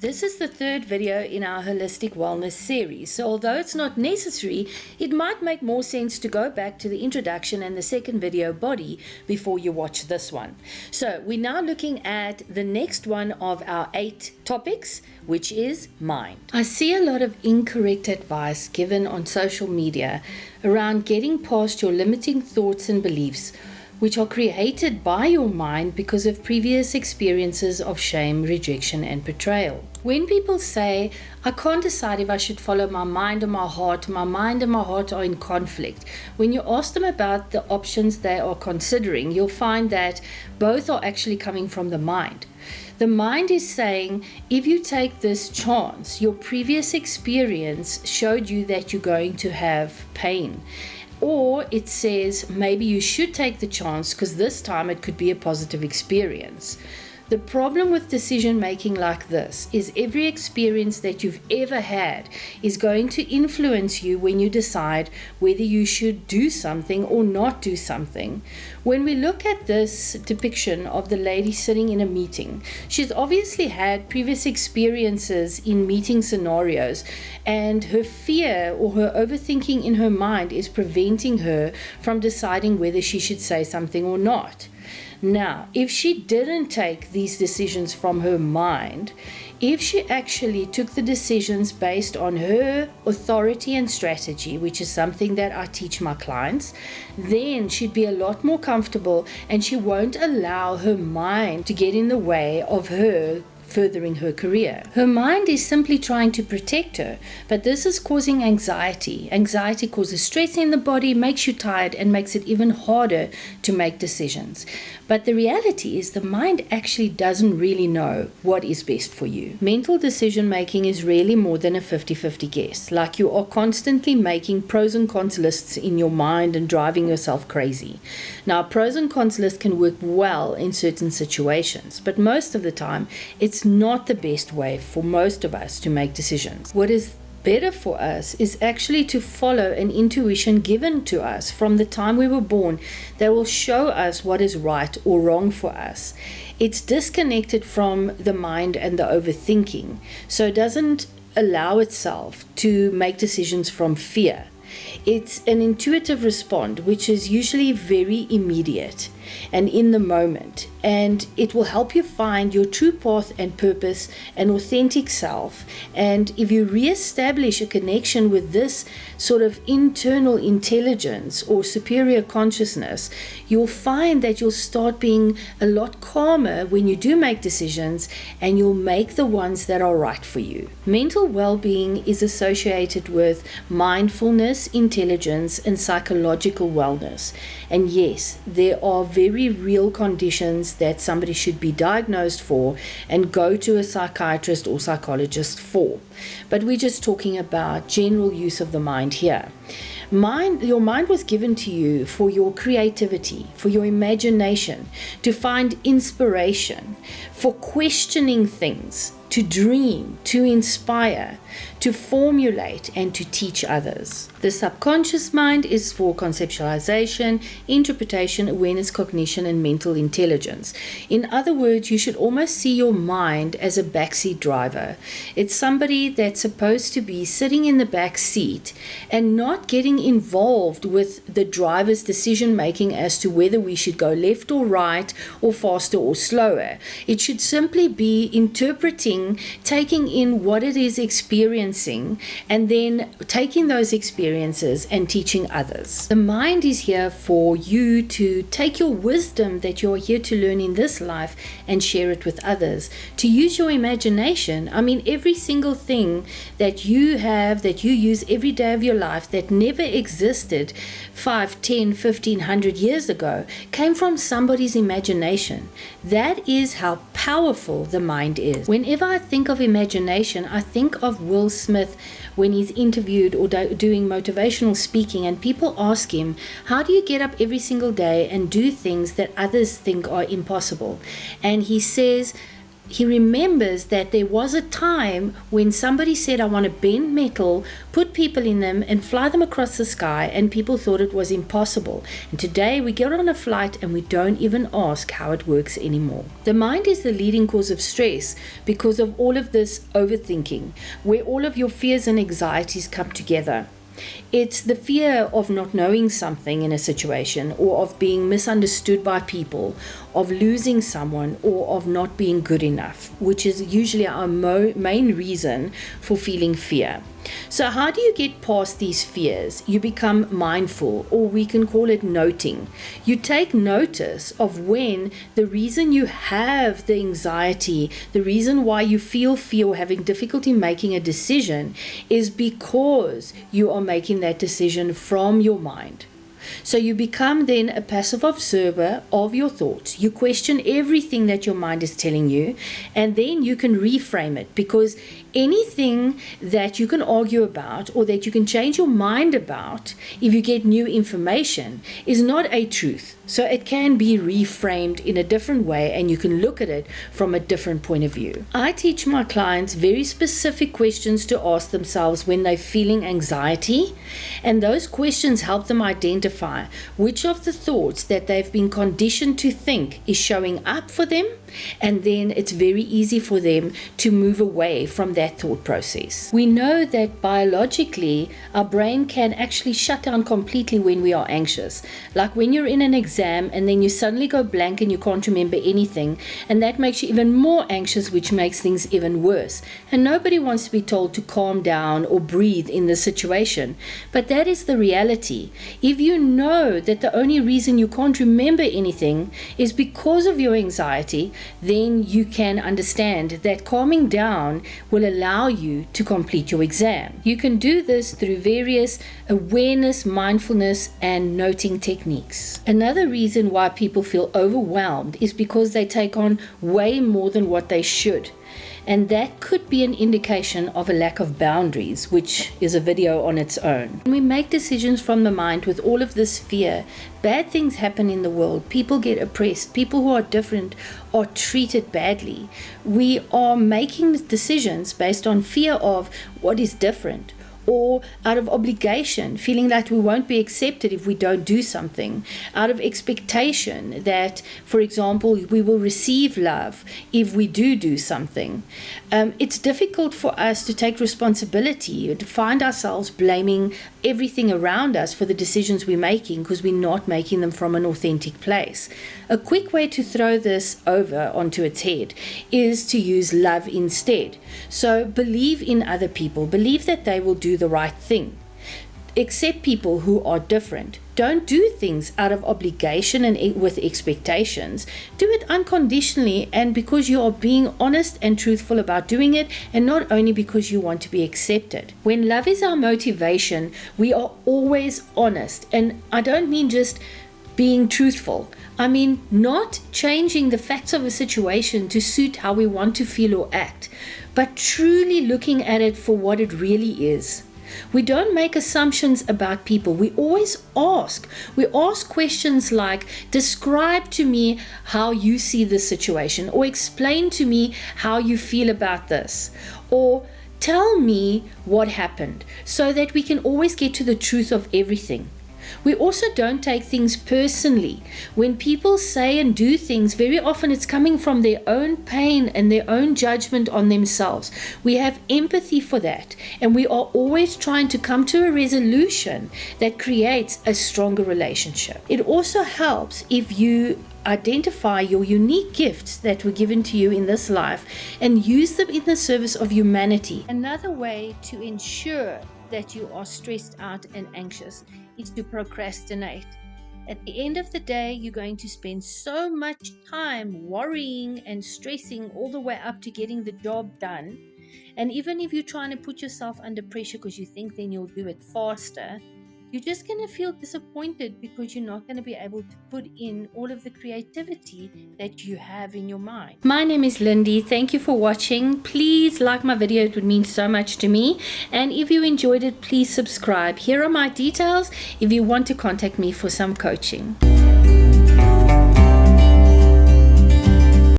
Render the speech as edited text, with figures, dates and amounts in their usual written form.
This is the third video in our holistic wellness series, so although it's not necessary, it might make more sense to go back to the introduction and the second video body before you watch this one. So we're now looking at the next one of our 8 topics, which is mind. I see a lot of incorrect advice given on social media around getting past your limiting thoughts and beliefs, which are created by your mind because of previous experiences of shame, rejection, and betrayal. When people say, I can't decide if I should follow my mind or my heart are in conflict, when you ask them about the options they are considering, you'll find that both are actually coming from the mind. The mind is saying, if you take this chance, your previous experience showed you that you're going to have pain. Or it says, maybe you should take the chance because this time it could be a positive experience. The problem with decision making like this is every experience that you've ever had is going to influence you when you decide whether you should do something or not do something. When we look at this depiction of the lady sitting in a meeting, she's obviously had previous experiences in meeting scenarios, and her fear or her overthinking in her mind is preventing her from deciding whether she should say something or not. Now, if she didn't take these decisions from her mind, if she actually took the decisions based on her authority and strategy, which is something that I teach my clients, then she'd be a lot more comfortable and she won't allow her mind to get in the way of her furthering her career. Her mind is simply trying to protect her, but this is causing anxiety. Anxiety causes stress in the body, makes you tired, and makes it even harder to make decisions. But the reality is the mind actually doesn't really know what is best for you. Mental decision making is really more than a 50-50 guess. Like you are constantly making pros and cons lists in your mind and driving yourself crazy. Now, a pros and cons list can work well in certain situations, but most of the time it's not the best way for most of us to make decisions. What is better for us is actually to follow an intuition given to us from the time we were born that will show us what is right or wrong for us. It's disconnected from the mind and the overthinking, so it doesn't allow itself to make decisions from fear. It's an intuitive response, which is usually very immediate and in the moment, and it will help you find your true path and purpose and authentic self. And if you reestablish a connection with this sort of internal intelligence or superior consciousness, you'll find that you'll start being a lot calmer when you do make decisions, and you'll make the ones that are right for you. Mental well-being is associated with mindfulness, intelligence, and psychological wellness. And yes, there are very real conditions that somebody should be diagnosed for and go to a psychiatrist or psychologist for. But we're just talking about general use of the mind here. Your mind was given to you for your creativity, for your imagination, to find inspiration, for questioning things, to dream, to inspire, to formulate, and to teach others. The subconscious mind is for conceptualization, interpretation, awareness, cognition, and mental intelligence. In other words, you should almost see your mind as a backseat driver. It's somebody that's supposed to be sitting in the back seat and not getting involved with the driver's decision making as to whether we should go left or right or faster or slower. It should simply be interpreting, taking in what it is experiencing, and then taking those experiences and teaching others. The mind is here for you to take your wisdom that you're here to learn in this life and share it with others, to use your imagination. I mean, every single thing that you have, that you use every day of your life that never existed 5, 10, 15, 100 years ago came from somebody's imagination. That is how powerful the mind is. Whenever I think of imagination, I think of Will Smith when he's interviewed or doing motivational speaking, and people ask him, how do you get up every single day and do things that others think are impossible? And he says, he remembers that there was a time when somebody said, I want to bend metal, put people in them, and fly them across the sky, and people thought it was impossible. And today we get on a flight and we don't even ask how it works anymore. The mind is the leading cause of stress because of all of this overthinking, where all of your fears and anxieties come together. It's the fear of not knowing something in a situation, or of being misunderstood by people, of losing someone, or of not being good enough, which is usually our main reason for feeling fear. So how do you get past these fears? You become mindful, or we can call it noting. You take notice of when the reason you have the anxiety, the reason why you feel fear or having difficulty making a decision is because you are making that decision from your mind. So you become then a passive observer of your thoughts. You question everything that your mind is telling you, and then you can reframe it, because anything that you can argue about or that you can change your mind about if you get new information is not a truth. So it can be reframed in a different way, and you can look at it from a different point of view. I teach my clients very specific questions to ask themselves when they're feeling anxiety, and those questions help them identify which of the thoughts that they've been conditioned to think is showing up for them, and then it's very easy for them to move away from that thought process. We know that biologically our brain can actually shut down completely when we are anxious. Like when you're in an exam and then you suddenly go blank and you can't remember anything, and that makes you even more anxious, which makes things even worse. And nobody wants to be told to calm down or breathe in this situation, but that is the reality. If you know that the only reason you can't remember anything is because of your anxiety, then you can understand that calming down will allow you to complete your exam. You can do this through various awareness, mindfulness, and noting techniques. Another reason why people feel overwhelmed is because they take on way more than what they should. And that could be an indication of a lack of boundaries, which is a video on its own. When we make decisions from the mind with all of this fear, bad things happen in the world. People get oppressed. People who are different are treated badly. We are making decisions based on fear of what is different, or out of obligation, feeling that we won't be accepted if we don't do something, out of expectation that, for example, we will receive love if we do something. It's difficult for us to take responsibility, to find ourselves blaming everything around us for the decisions we're making because we're not making them from an authentic place. A quick way to throw this over onto its head is to use love instead. So believe in other people, believe that they will do the right thing. Accept people who are different. Don't do things out of obligation and with expectations. Do it unconditionally and because you are being honest and truthful about doing it, and not only because you want to be accepted. When love is our motivation, we are always honest. And I don't mean just being truthful. I mean not changing the facts of a situation to suit how we want to feel or act, but truly looking at it for what it really is. We don't make assumptions about people. We always ask. We ask questions like, describe to me how you see this situation, or explain to me how you feel about this, or tell me what happened, so that we can always get to the truth of everything. We also don't take things personally. When people say and do things, very often it's coming from their own pain and their own judgment on themselves. We have empathy for that, and we are always trying to come to a resolution that creates a stronger relationship. It also helps if you identify your unique gifts that were given to you in this life and use them in the service of humanity. Another way to ensure that you are stressed out and anxious is to procrastinate. At the end of the day, you're going to spend so much time worrying and stressing all the way up to getting the job done. And even if you're trying to put yourself under pressure because you think then you'll do it faster, you're just going to feel disappointed because you're not going to be able to put in all of the creativity that you have in your mind. My name is Lindy. Thank you for watching. Please like my video. It would mean so much to me. And if you enjoyed it, please subscribe. Here are my details if you want to contact me for some coaching.